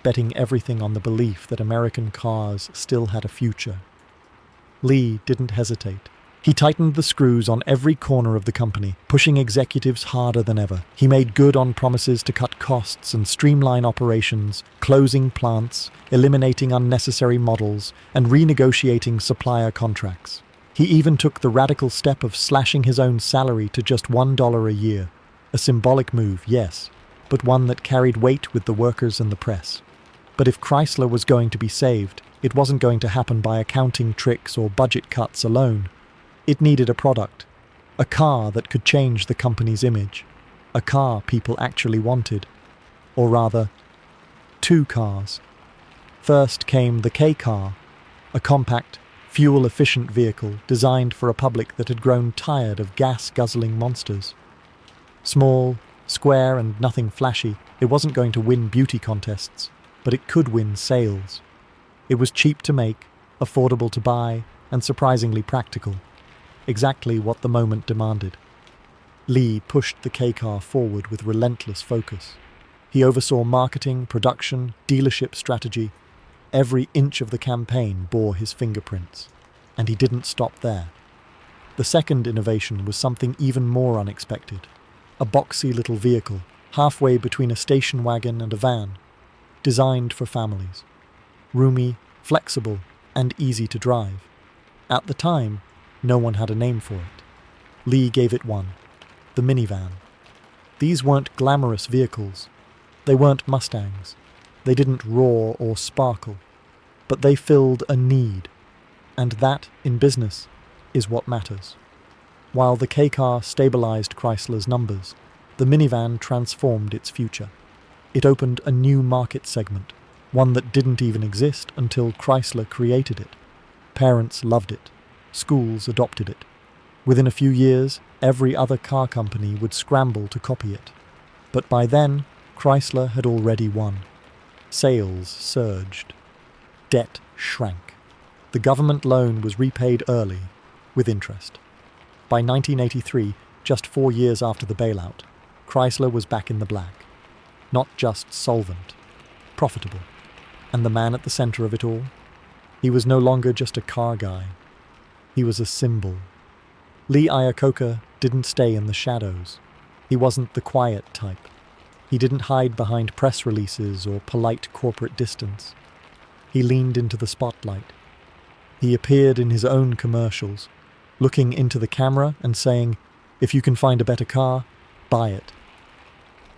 betting everything on the belief that American cars still had a future. Lee didn't hesitate. He tightened the screws on every corner of the company, pushing executives harder than ever. He made good on promises to cut costs and streamline operations, closing plants, eliminating unnecessary models, and renegotiating supplier contracts. He even took the radical step of slashing his own salary to just $1 a year. A symbolic move, yes, but one that carried weight with the workers and the press. But if Chrysler was going to be saved, it wasn't going to happen by accounting tricks or budget cuts alone. It needed a product, a car that could change the company's image, a car people actually wanted. Or rather, two cars. First came the K-Car, a compact, fuel-efficient vehicle designed for a public that had grown tired of gas-guzzling monsters. Small, square, and nothing flashy, it wasn't going to win beauty contests, but it could win sales. It was cheap to make, affordable to buy, and surprisingly practical. Exactly what the moment demanded. Lee pushed the K-Car forward with relentless focus. He oversaw marketing, production, dealership strategy. Every inch of the campaign bore his fingerprints. And he didn't stop there. The second innovation was something even more unexpected. A boxy little vehicle, halfway between a station wagon and a van, designed for families. Roomy, flexible, and easy to drive. At the time, no one had a name for it. Lee gave it one, the minivan. These weren't glamorous vehicles. They weren't Mustangs. They didn't roar or sparkle. But they filled a need. And that, in business, is what matters. While the K-Car stabilized Chrysler's numbers, the minivan transformed its future. It opened a new market segment, one that didn't even exist until Chrysler created it. Parents loved it. Schools adopted it. Within a few years, every other car company would scramble to copy it. But by then, Chrysler had already won. Sales surged. Debt shrank. The government loan was repaid early, with interest. By 1983, just 4 years after the bailout, Chrysler was back in the black. Not just solvent, profitable. And the man at the center of it all? He was no longer just a car guy. He was a symbol. Lee Iacocca didn't stay in the shadows. He wasn't the quiet type. He didn't hide behind press releases or polite corporate distance. He leaned into the spotlight. He appeared in his own commercials, looking into the camera and saying, "If you can find a better car, buy it."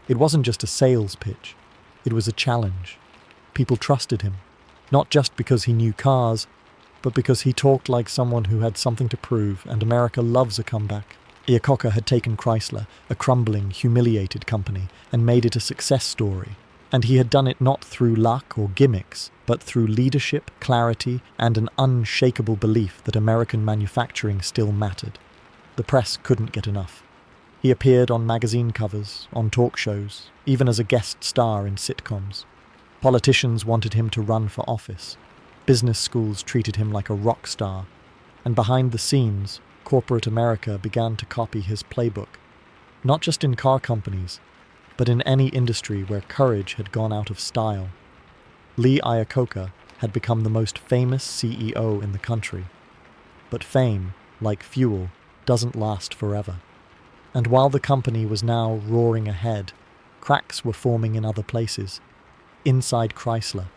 It wasn't just a sales pitch. It was a challenge. People trusted him, not just because he knew cars, but because he talked like someone who had something to prove, and America loves a comeback. Iacocca had taken Chrysler, a crumbling, humiliated company, and made it a success story. And he had done it not through luck or gimmicks, but through leadership, clarity, and an unshakable belief that American manufacturing still mattered. The press couldn't get enough. He appeared on magazine covers, on talk shows, even as a guest star in sitcoms. Politicians wanted him to run for office. Business schools treated him like a rock star. And behind the scenes, corporate America began to copy his playbook. Not just in car companies, but in any industry where courage had gone out of style. Lee Iacocca had become the most famous CEO in the country. But fame, like fuel, doesn't last forever. And while the company was now roaring ahead, cracks were forming in other places. Inside Chrysler,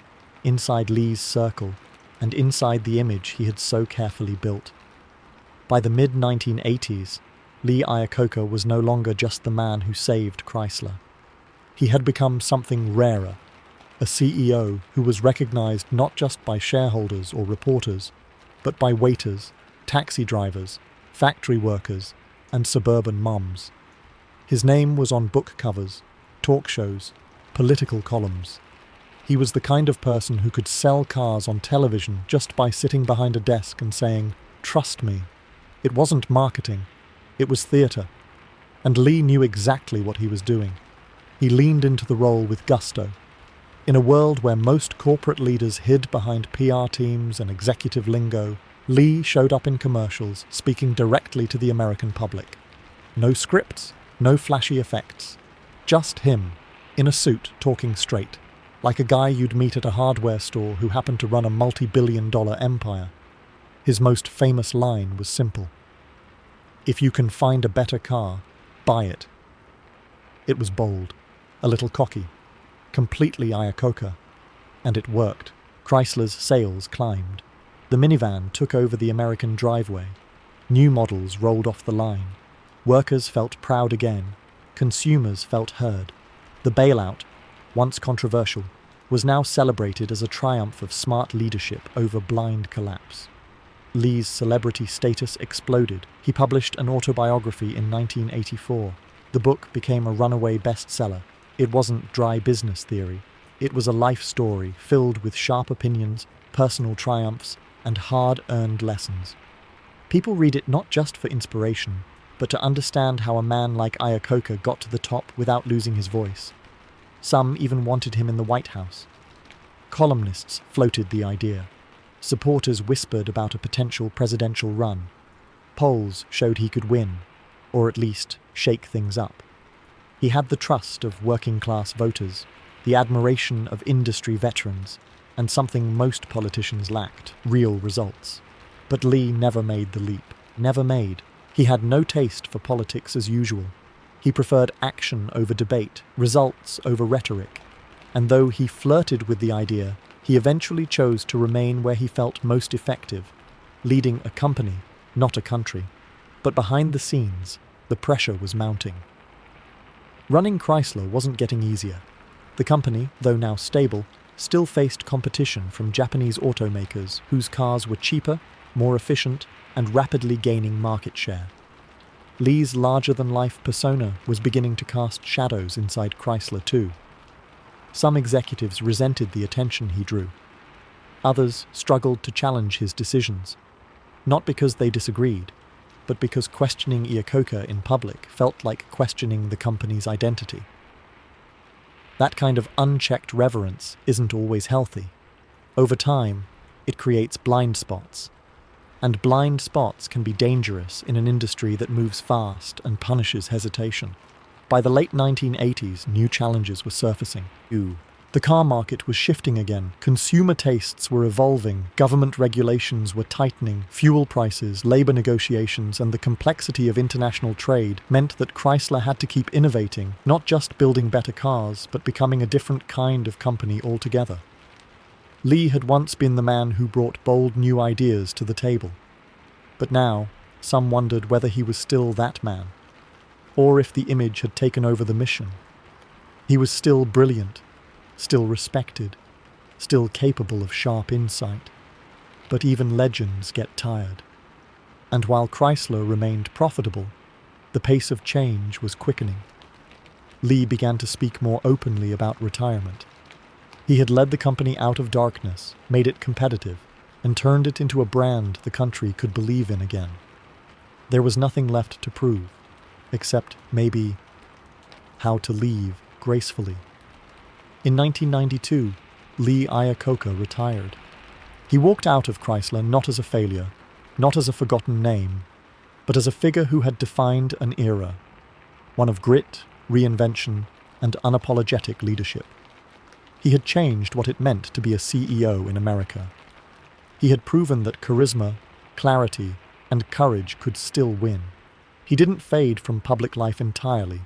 inside Lee's circle, and inside the image he had so carefully built. By the mid-1980s, Lee Iacocca was no longer just the man who saved Chrysler. He had become something rarer, a CEO who was recognized not just by shareholders or reporters, but by waiters, taxi drivers, factory workers, and suburban moms. His name was on book covers, talk shows, political columns. He was the kind of person who could sell cars on television just by sitting behind a desk and saying, "Trust me." It wasn't marketing, it was theatre. And Lee knew exactly what he was doing. He leaned into the role with gusto. In a world where most corporate leaders hid behind PR teams and executive lingo, Lee showed up in commercials speaking directly to the American public. No scripts, no flashy effects. Just him, in a suit, talking straight, like a guy you'd meet at a hardware store who happened to run a multi-billion-dollar empire. His most famous line was simple. If you can find a better car, buy it. It was bold, a little cocky, completely Iacocca, and it worked. Chrysler's sales climbed. The minivan took over the American driveway. New models rolled off the line. Workers felt proud again. Consumers felt heard. The bailout, once controversial, was now celebrated as a triumph of smart leadership over blind collapse. Lee's celebrity status exploded. He published an autobiography in 1984. The book became a runaway bestseller. It wasn't dry business theory. It was a life story filled with sharp opinions, personal triumphs, and hard-earned lessons. People read it not just for inspiration, but to understand how a man like Iacocca got to the top without losing his voice. Some even wanted him in the White House. Columnists floated the idea. Supporters whispered about a potential presidential run. Polls showed he could win, or at least shake things up. He had the trust of working-class voters, the admiration of industry veterans, and something most politicians lacked, real results. But Lee never made the leap. Never made. He had no taste for politics as usual. He preferred action over debate, results over rhetoric. And though he flirted with the idea, he eventually chose to remain where he felt most effective, leading a company, not a country. But behind the scenes, the pressure was mounting. Running Chrysler wasn't getting easier. The company, though now stable, still faced competition from Japanese automakers whose cars were cheaper, more efficient, and rapidly gaining market share. Lee's larger-than-life persona was beginning to cast shadows inside Chrysler too. Some executives resented the attention he drew. Others struggled to challenge his decisions, not because they disagreed, but because questioning Iacocca in public felt like questioning the company's identity. That kind of unchecked reverence isn't always healthy. Over time, it creates blind spots. And blind spots can be dangerous in an industry that moves fast and punishes hesitation. By the late 1980s, new challenges were surfacing. The car market was shifting again. Consumer tastes were evolving. Government regulations were tightening. Fuel prices, labor negotiations, and the complexity of international trade meant that Chrysler had to keep innovating, not just building better cars, but becoming a different kind of company altogether. Lee had once been the man who brought bold new ideas to the table. But now, some wondered whether he was still that man, or if the image had taken over the mission. He was still brilliant, still respected, still capable of sharp insight. But even legends get tired. And while Chrysler remained profitable, the pace of change was quickening. Lee began to speak more openly about retirement. He had led the company out of darkness, made it competitive, and turned it into a brand the country could believe in again. There was nothing left to prove, except, maybe, how to leave gracefully. In 1992, Lee Iacocca retired. He walked out of Chrysler not as a failure, not as a forgotten name, but as a figure who had defined an era, one of grit, reinvention, and unapologetic leadership. He had changed what it meant to be a CEO in America. He had proven that charisma, clarity, and courage could still win. He didn't fade from public life entirely.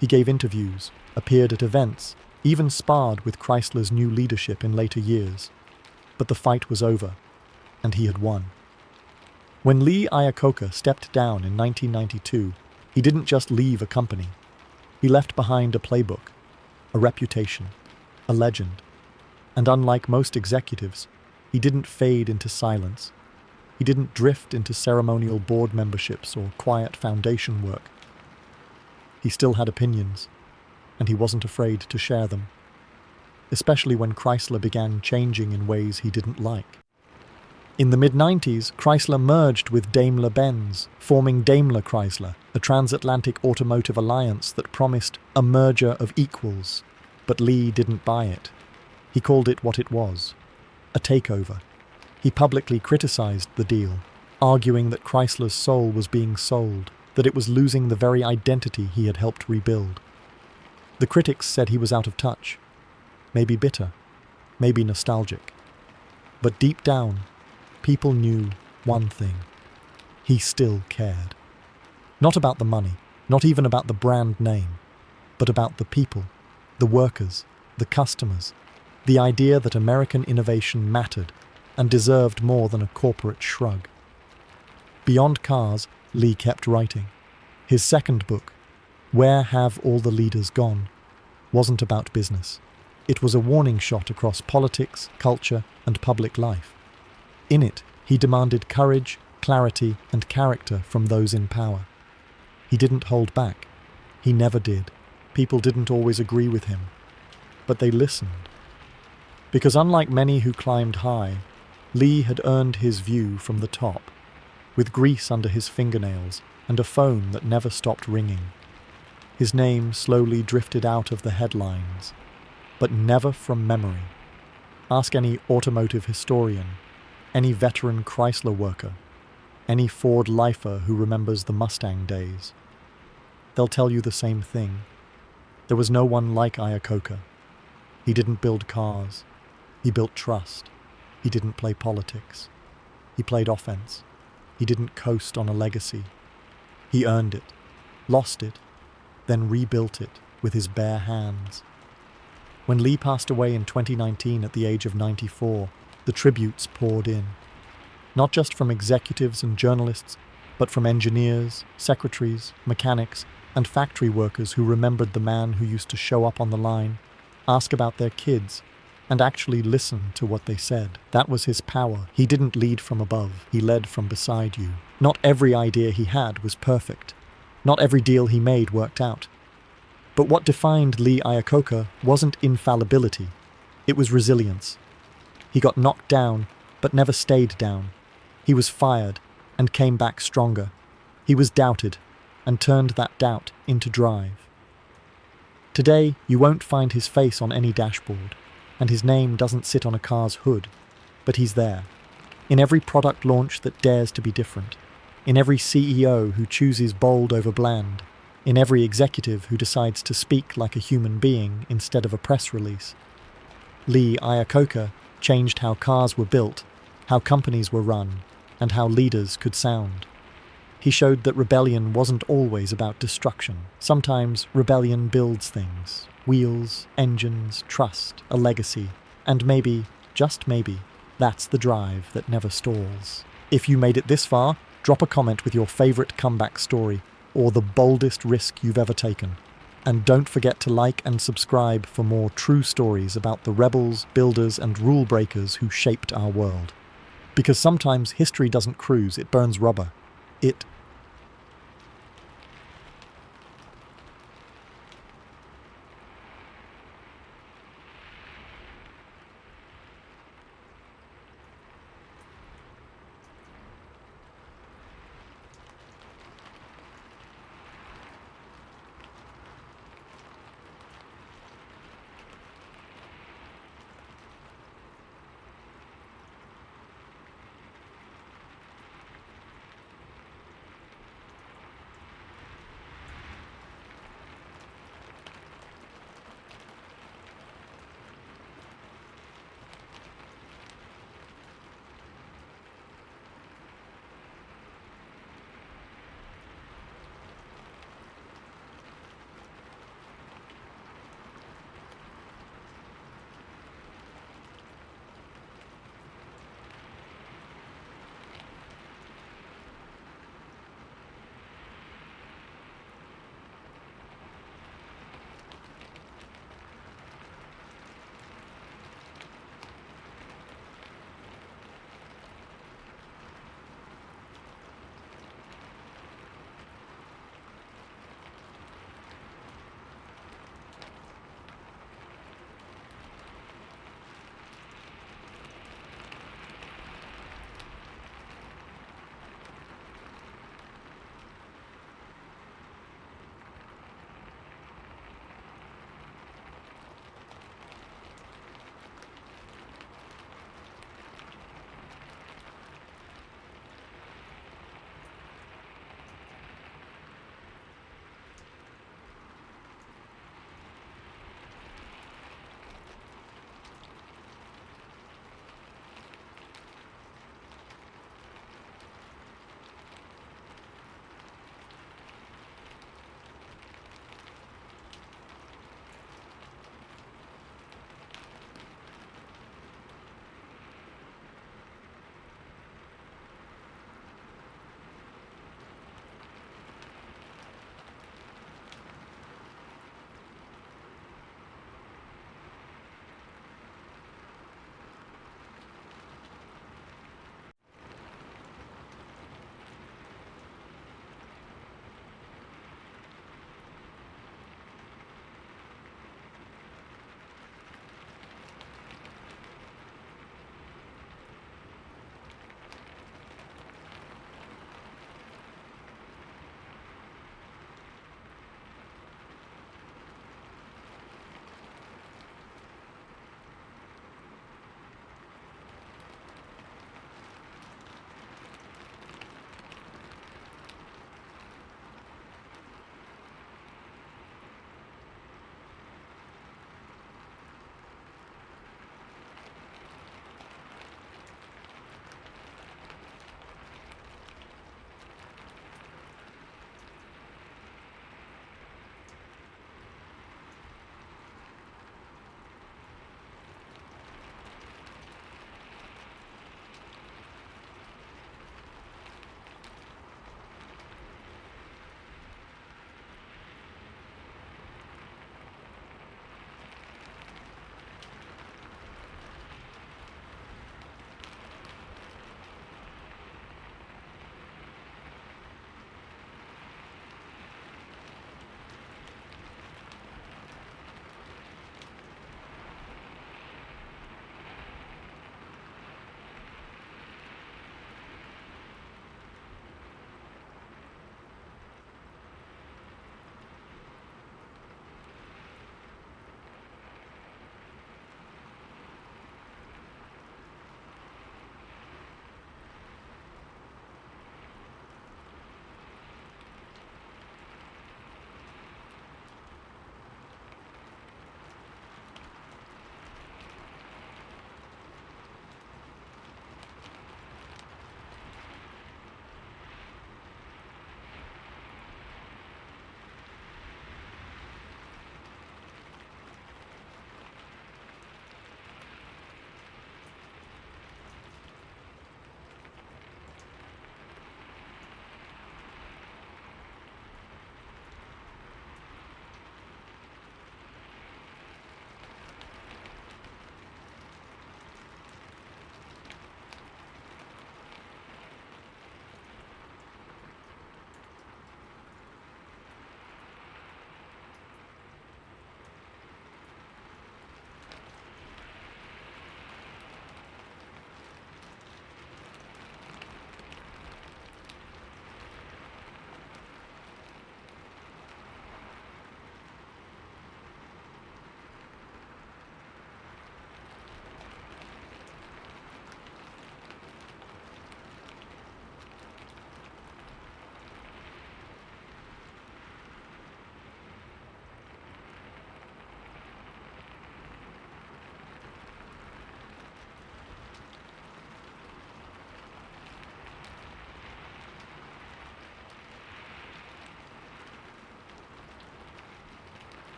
He gave interviews, appeared at events, even sparred with Chrysler's new leadership in later years. But the fight was over, and he had won. When Lee Iacocca stepped down in 1992, he didn't just leave a company. He left behind a playbook, a reputation, a legend. And unlike most executives, he didn't fade into silence. He didn't drift into ceremonial board memberships or quiet foundation work. He still had opinions, and he wasn't afraid to share them, especially when Chrysler began changing in ways he didn't like. In the mid-90s, Chrysler merged with Daimler-Benz, forming Daimler-Chrysler, a transatlantic automotive alliance that promised a merger of equals. But Lee didn't buy it. He called it what it was, a takeover. He publicly criticized the deal, arguing that Chrysler's soul was being sold, that it was losing the very identity he had helped rebuild. The critics said he was out of touch, maybe bitter, maybe nostalgic. But deep down, people knew one thing. He still cared. Not about the money, not even about the brand name, but about the people, the workers, the customers, the idea that American innovation mattered and deserved more than a corporate shrug. Beyond cars, Lee kept writing. His second book, Where Have All the Leaders Gone?, wasn't about business. It was a warning shot across politics, culture, and public life. In it, he demanded courage, clarity, and character from those in power. He didn't hold back. He never did. People didn't always agree with him, but they listened. Because unlike many who climbed high, Lee had earned his view from the top, with grease under his fingernails and a phone that never stopped ringing. His name slowly drifted out of the headlines, but never from memory. Ask any automotive historian, any veteran Chrysler worker, any Ford lifer who remembers the Mustang days. They'll tell you the same thing. There was no one like Iacocca. He didn't build cars. He built trust. He didn't play politics. He played offense. He didn't coast on a legacy. He earned it, lost it, then rebuilt it with his bare hands. When Lee passed away in 2019 at the age of 94, the tributes poured in. Not just from executives and journalists, but from engineers, secretaries, mechanics, and factory workers who remembered the man who used to show up on the line, ask about their kids, and actually listen to what they said. That was his power. He didn't lead from above, he led from beside you. Not every idea he had was perfect. Not every deal he made worked out. But what defined Lee Iacocca wasn't infallibility, it was resilience. He got knocked down, but never stayed down. He was fired, and came back stronger. He was doubted, and turned that doubt into drive. Today, you won't find his face on any dashboard, and his name doesn't sit on a car's hood, but he's there. In every product launch that dares to be different, in every CEO who chooses bold over bland, in every executive who decides to speak like a human being instead of a press release. Lee Iacocca changed how cars were built, how companies were run, and how leaders could sound. He showed that rebellion wasn't always about destruction. Sometimes rebellion builds things: wheels, engines, trust, a legacy, and maybe, just maybe, that's the drive that never stalls. If you made it this far, drop a comment with your favorite comeback story or the boldest risk you've ever taken. And don't forget to like and subscribe for more true stories about the rebels, builders, and rule breakers who shaped our world. Because sometimes history doesn't cruise, it burns rubber. It